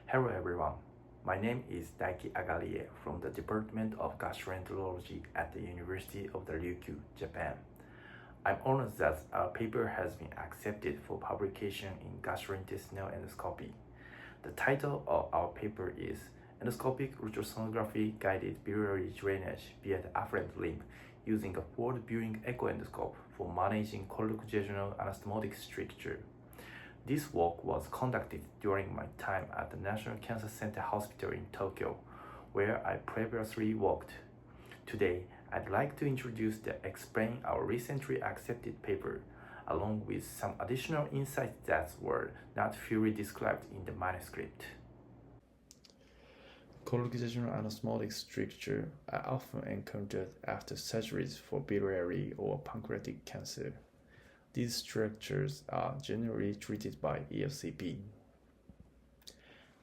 Hello everyone, my name is Daiki Agarie from the Department of Gastroenterology at the University of the Ryukyu, Japan. I'm honored that our paper has been accepted for publication in gastrointestinal endoscopy. The title of our paper is Endoscopic Ultrasonography Guided Biliary Drainage via the afferent limb using a forward-viewing echoendoscope for managing choledochojejunal anastomotic stricture. This work was conducted during my time at the National Cancer Center Hospital in Tokyo, where I previously worked. Today, I'd like to introduce and explain our recently accepted paper, along with some additional insights that were not fully described in the manuscript. Choledochojejunal anastomotic stricture are often encountered after surgeries for biliary or pancreatic cancer. These strictures are generally treated by EUS-guided.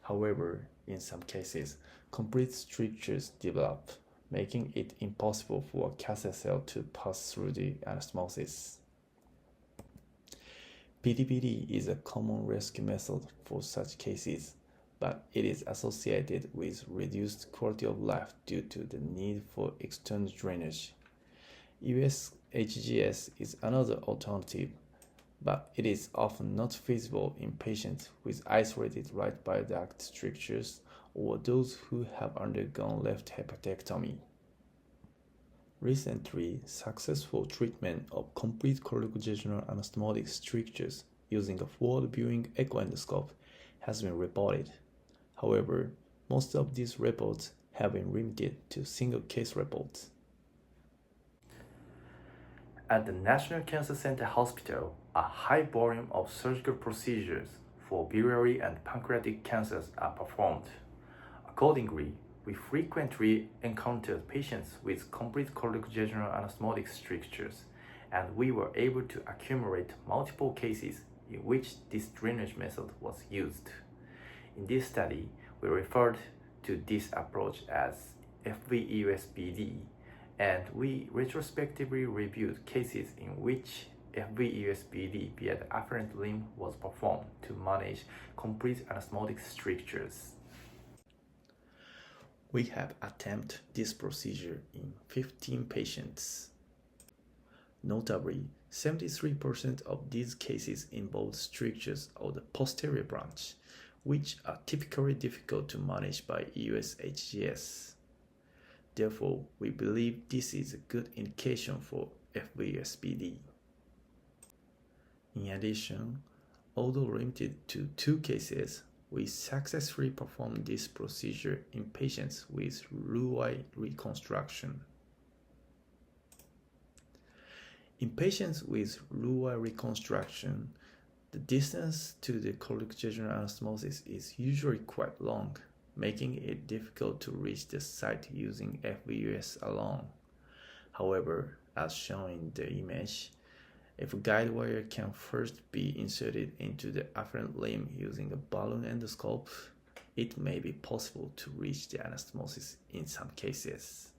However, in some cases, complete strictures develop, making it impossible for a cancer cell to pass through the anastomosis. Bilibili is a common rescue method for such cases, but it is associated with reduced quality of life due to the need for external drainage. EUS-HGS is another alternative, but it is often not feasible in patients with isolated right bile duct strictures or those who have undergone left hepatectomy. Recently, successful treatment of complete choledochojejunal anastomotic strictures using a forward-viewing echoendoscope has been reported. However, most of these reports have been limited to single-case reports. At the National Cancer Center Hospital, a high volume of surgical procedures for biliary and pancreatic cancers are performed. Accordingly, we frequently encountered patients with complete choledochojejunal anastomotic strictures, and we were able to accumulate multiple cases in which this drainage method was used. In this study, we referred to this approach as FV-EUS-BD, and we retrospectively reviewed cases in which FV-EUS-BD via the afferent limb was performed to manage complete anastomotic strictures. We have attempted this procedure in 15 patients. Notably, 73% of these cases involved strictures of the posterior branch, which are typically difficult to manage by EUS-HGS. Therefore, we believe this is a good indication for FV-EUS-BD. In addition, although limited to 2 cases, we successfully performed this procedure in patients with Roux-en reconstruction. In patients with Roux-en reconstruction, the distance to the choledochojejunal anastomosis is usually quite long, making it difficult to reach the site using FV-EUS alone. However, as shown in the image, if a guide wire can first be inserted into the afferent limb using a balloon endoscope, it may be possible to reach the anastomosis in some cases.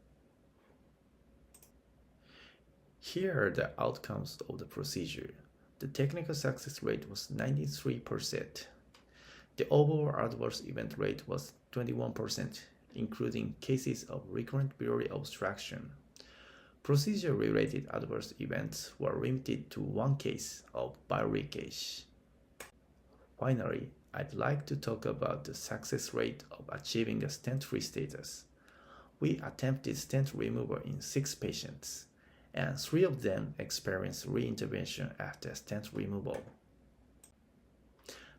Here are the outcomes of the procedure. The technical success rate was 93%. The overall adverse event rate was 21%, including cases of recurrent biliary obstruction. Procedure-related adverse events were limited to 1 case of bile leakage. Finally, I'd like to talk about the success rate of achieving a stent-free status. We attempted stent removal in 6 patients, and 3 of them experienced reintervention after stent removal.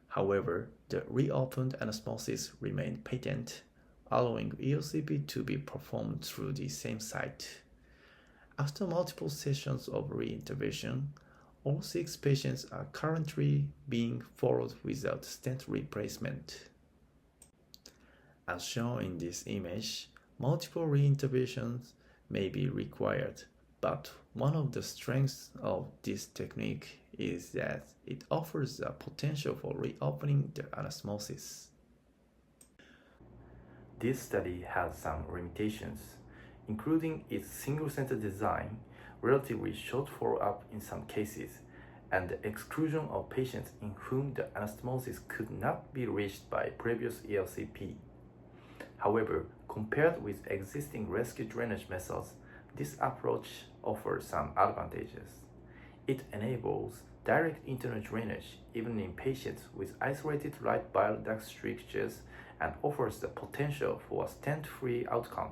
However, the reopened anastomosis remained patent, allowing EOCP to be performed through the same site. After multiple sessions of reintervention, all 6 patients are currently being followed without stent replacement. As shown in this image, multiple reinterventions may be required, but one of the strengths of this technique is that it offers the potential for reopening the anastomosis. This study has some limitations, including its single-center design, relatively short follow-up in some cases, and the exclusion of patients in whom the anastomosis could not be reached by previous ELCP. However, compared with existing rescue drainage methods, this approach offers some advantages. It enables direct internal drainage even in patients with isolated right bile duct strictures and offers the potential for a stent-free outcome.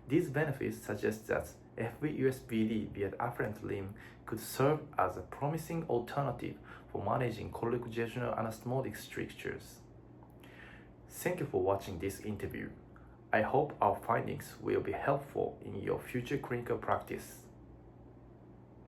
These benefits suggest that FV-USBD via the afferent limb could serve as a promising alternative for managing choledochojejunal anastomotic strictures. Thank you for watching this interview. I hope our findings will be helpful in your future clinical practice.